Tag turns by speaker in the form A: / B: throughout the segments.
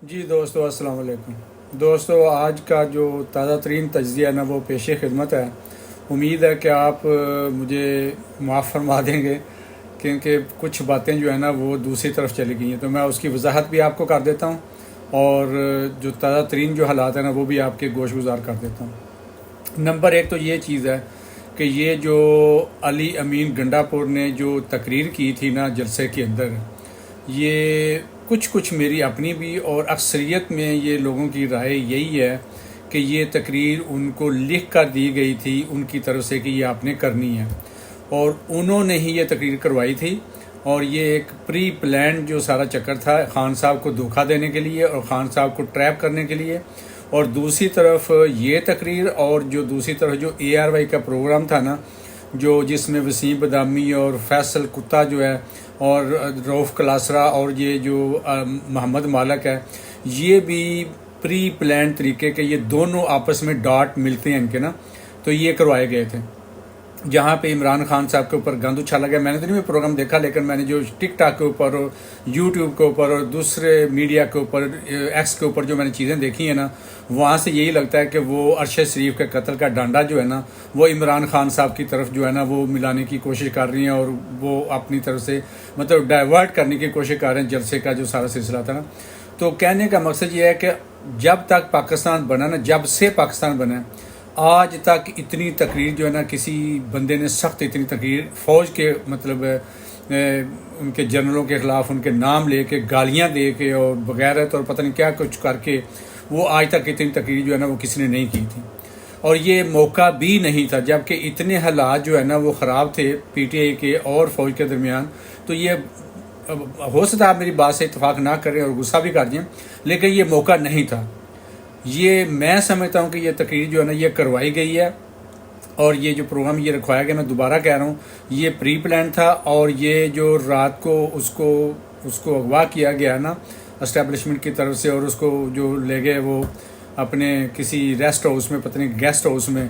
A: جی دوستو، السلام علیکم دوستو. آج کا جو تازہ ترین تجزیہ ہے نا وہ پیش خدمت ہے. امید ہے کہ آپ مجھے معاف فرما دیں گے، کیونکہ کچھ باتیں جو ہے نا وہ دوسری طرف چلی گئی ہیں، تو میں اس کی وضاحت بھی آپ کو کر دیتا ہوں اور جو تازہ ترین جو حالات ہیں نا وہ بھی آپ کے گوش گزار کر دیتا ہوں. نمبر ایک تو یہ چیز ہے کہ یہ جو علی امین گنڈا پور نے جو تقریر کی تھی نا جلسے کے اندر، یہ کچھ میری اپنی بھی اور اکثریت میں یہ لوگوں کی رائے یہی ہے کہ یہ تقریر ان کو لکھ کر دی گئی تھی ان کی طرف سے کہ یہ آپ نے کرنی ہے، اور انہوں نے ہی یہ تقریر کروائی تھی. اور یہ ایک پری پلان جو سارا چکر تھا خان صاحب کو دھوکہ دینے کے لیے اور خان صاحب کو ٹریپ کرنے کے لیے. اور دوسری طرف یہ تقریر اور جو دوسری طرف جو ARY کا پروگرام تھا نا، جو جس میں وسیم بادامی اور فیصل کتا جو ہے اور روف کلاسرا اور یہ جو محمد مالک ہے، یہ بھی پری پلان طریقے کے، یہ دونوں آپس میں ڈاٹ ملتے ہیں ان کے نا، تو یہ کروائے گئے تھے. جہاں پہ عمران خان صاحب کے اوپر گند اچھالا گیا. میں نے تو نہیں پروگرام دیکھا، لیکن میں نے جو ٹک ٹاک کے اوپر اور یوٹیوب کے اوپر اور دوسرے میڈیا کے اوپر ایکس کے اوپر جو میں نے چیزیں دیکھی ہیں نا، وہاں سے یہی لگتا ہے کہ وہ ارشد شریف کے قتل کا ڈانڈا جو ہے نا وہ عمران خان صاحب کی طرف جو ہے نا وہ ملانے کی کوشش کر رہی ہیں، اور وہ اپنی طرف سے مطلب ڈائیورٹ کرنے کی کوشش کر رہے ہیں جلسے کا جو سارا سلسلہ تھا نا. تو کہنے کا مقصد یہ ہے کہ جب تک پاکستان بنا نا، جب سے پاکستان بنا ہے، آج تک اتنی تقریر جو ہے نا کسی بندے نے سخت اتنی تقریر فوج کے مطلب ان کے جنرلوں کے خلاف ان کے نام لے کے گالیاں دے کے اور بغیرت اور پتہ نہیں کیا کچھ کر کے، وہ آج تک اتنی تقریر جو ہے نا وہ کسی نے نہیں کی تھی. اور یہ موقع بھی نہیں تھا، جبکہ اتنے حالات جو ہے نا وہ خراب تھے PTI کے اور فوج کے درمیان. تو یہ ہو سکتا ہے آپ میری بات سے اتفاق نہ کریں اور غصہ بھی کر دیں، لیکن یہ موقع نہیں تھا. یہ میں سمجھتا ہوں کہ یہ تقریر جو ہے نا یہ کروائی گئی ہے، اور یہ جو پروگرام یہ رکھوایا گیا، میں دوبارہ کہہ رہا ہوں، یہ پری پلان تھا. اور یہ جو رات کو اس کو اغوا کیا گیا نا اسٹیبلشمنٹ کی طرف سے، اور اس کو جو لے گئے وہ اپنے کسی ریسٹ ہاؤس میں، پتہ نہیں گیسٹ ہاؤس میں،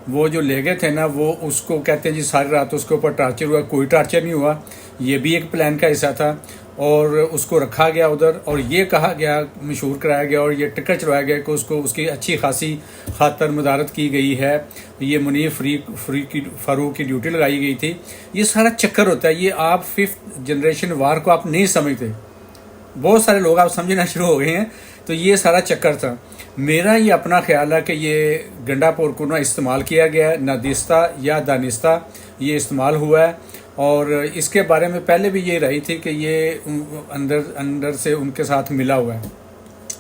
A: وہ جو لے گئے تھے نا، وہ اس کو کہتے ہیں جی ساری رات اس کے اوپر ٹارچر ہوا. کوئی ٹارچر نہیں ہوا، یہ بھی ایک پلان کا حصہ تھا. اور اس کو رکھا گیا ادھر، اور یہ کہا گیا، مشہور کرایا گیا اور یہ ٹکٹ چلوایا گیا کہ اس کی اچھی خاصی خاطر مدارت کی گئی ہے، یہ منیر فاروق کی ڈیوٹی لگائی گئی تھی. یہ سارا چکر ہوتا ہے. یہ آپ 5th جنریشن وار کو آپ نہیں سمجھتے، بہت سارے لوگ آپ سمجھنا شروع ہو گئے ہیں. تو یہ سارا چکر تھا. میرا یہ اپنا خیال ہے کہ یہ گنڈا پور کو نہ استعمال کیا گیا ہے، نہ دستہ یا دانستہ یہ استعمال ہوا ہے. اور اس کے بارے میں پہلے بھی یہ رہی تھی کہ یہ اندر سے ان کے ساتھ ملا ہوا ہے.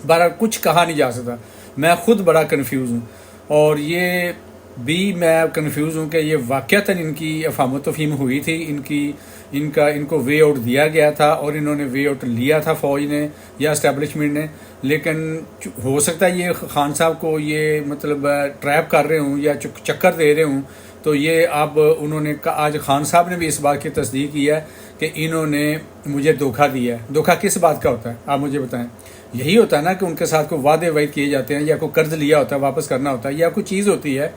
A: بہرحال کچھ کہا نہیں جا سکتا. میں خود بڑا کنفیوز ہوں، اور یہ بھی میں کنفیوز ہوں کہ یہ واقعتاً ان کی افہام و تفہیم ہوئی تھی، ان کو وے آؤٹ دیا گیا تھا، اور انہوں نے وے آؤٹ لیا تھا فوج نے یا اسٹیبلشمنٹ نے. لیکن ہو سکتا ہے یہ خان صاحب کو یہ مطلب ٹریپ کر رہے ہوں یا چکر دے رہے ہوں. تو یہ اب انہوں نے آج خان صاحب نے بھی اس بات کی تصدیق کی ہے کہ انہوں نے مجھے دھوکہ دیا ہے. دھوکہ کس بات کا ہوتا ہے آپ مجھے بتائیں؟ یہی ہوتا ہے نا کہ ان کے ساتھ کوئی وعدے وعید کیے جاتے ہیں، یا کوئی قرض لیا ہوتا ہے واپس کرنا ہوتا ہے، یا کوئی چیز ہوتی ہے،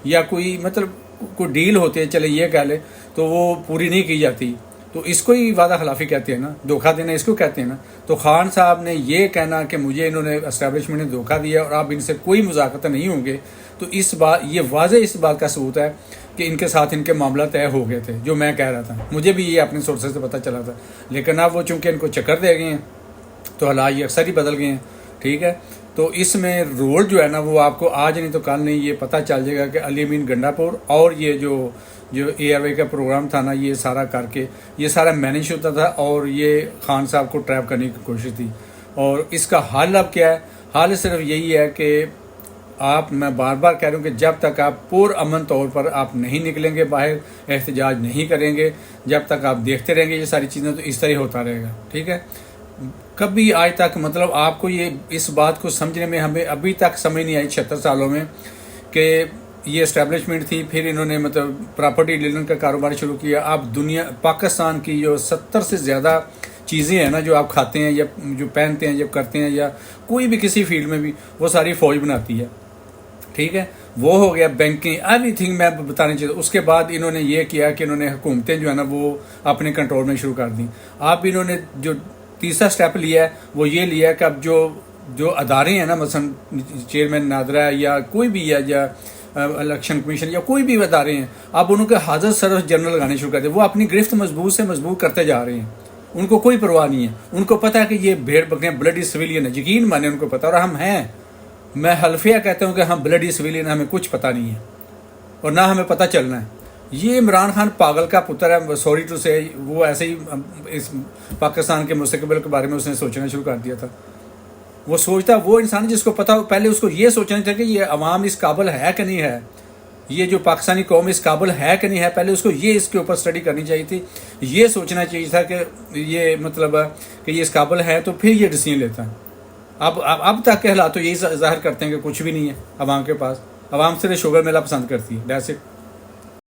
A: یا کوئی مطلب کوئی ڈیل ہوتی ہے، چلے یہ کہہ لے، تو وہ پوری نہیں کی جاتی. تو اس کو ہی وعدہ خلافی کہتے ہیں نا، دھوکہ دینا اس کو کہتے ہیں نا. تو خان صاحب نے یہ کہنا کہ مجھے انہوں نے اسٹیبلشمنٹ نے دھوکہ دیا اور آپ ان سے کوئی مذاکرات نہیں ہوں گے، تو یہ واضح اس بات کا ثبوت ہے کہ ان کے ساتھ ان کے معاملہ طے ہو گئے تھے. جو میں کہہ رہا تھا، مجھے بھی یہ اپنے سورسز سے پتہ چلا تھا، لیکن اب وہ چونکہ ان کو چکر دے گئے ہیں تو حالات یہ اکثر ہی بدل گئے ہیں. ٹھیک ہے، تو اس میں رول جو ہے نا وہ آپ کو آج نہیں تو کل نہیں یہ پتہ چل جائے گا کہ علی امین گنڈا پور اور یہ جو ARY کا پروگرام تھا نا، یہ سارا کر کے یہ سارا مینیج ہوتا تھا، اور یہ خان صاحب کو ٹریپ کرنے کی کوشش تھی. اور اس کا حل اب کیا ہے؟ حل صرف یہی ہے کہ میں بار بار کہہ رہا ہوں کہ جب تک آپ پرامن طور پر آپ نہیں نکلیں گے باہر، احتجاج نہیں کریں گے، جب تک آپ دیکھتے رہیں گے یہ ساری چیزیں، تو اس طرح ہوتا رہے گا. ٹھیک ہے، کبھی آج تک مطلب آپ کو یہ اس بات کو سمجھنے میں ہمیں ابھی تک سمجھ نہیں آئی 76 سالوں میں کہ یہ اسٹیبلشمنٹ تھی، پھر انہوں نے مطلب پراپرٹی ڈیلنگ کا کاروبار شروع کیا. اب پاکستان کی جو 70 سے زیادہ چیزیں ہیں نا جو آپ کھاتے ہیں یا جو پہنتے ہیں یا کرتے ہیں، یا کوئی بھی کسی فیلڈ میں بھی، وہ ساری فوج بناتی ہے. ٹھیک ہے، وہ ہو گیا بینکنگ، ایوری تھنگ میں بتانے چاہیے. اس کے بعد انہوں نے یہ کیا کہ انہوں نے حکومتیں جو ہے نا وہ اپنے کنٹرول میں شروع کر دیں. اب انہوں نے جو تیسرا سٹیپ لیا ہے وہ یہ لیا ہے کہ اب جو جو ادارے ہیں نا، مثلا چیئرمین نادرا ہے یا کوئی بھی ہے، یا الیکشن کمیشن یا کوئی بھی ادارے ہیں، آپ ان کے حاضر صرف جنرل لگانے شروع کر دیں، وہ اپنی گرفت مضبوط سے مضبوط کرتے جا رہے ہیں، ان کو کوئی پرواہ نہیں ہے، ان کو پتہ ہے کہ یہ بھیڑ بکریاں بلڈی سویلین ہے، یقین مانے ان کو پتہ، اور ہم ہیں، میں حلفیہ کہتا ہوں کہ ہم بلڈی سویلین، ہمیں کچھ پتہ نہیں ہے اور نہ ہمیں پتہ چلنا ہے۔ یہ عمران خان پاگل کا پتر ہے، سوری ٹو سے، وہ ایسے ہی اس پاکستان کے مستقبل کے بارے میں اس نے سوچنا شروع کر دیا تھا۔ وہ سوچتا، وہ انسان جس کو پتہ، پہلے اس کو یہ سوچنا تھا کہ یہ عوام اس قابل ہے کہ نہیں ہے، یہ جو پاکستانی قوم اس قابل ہے کہ نہیں ہے، پہلے اس کو یہ اس کے اوپر اسٹڈی کرنی چاہیے تھی، یہ سوچنا چاہیے تھا کہ یہ مطلب ہے کہ یہ اس قابل ہے، تو پھر یہ ڈیسیژن لیتا ہے۔ اب تک کے حالات تو یہی ظاہر کرتے ہیں کہ کچھ بھی نہیں ہے عوام کے پاس، عوام صرف شوگر میلہ پسند کرتی ہے، دیٹس اٹ۔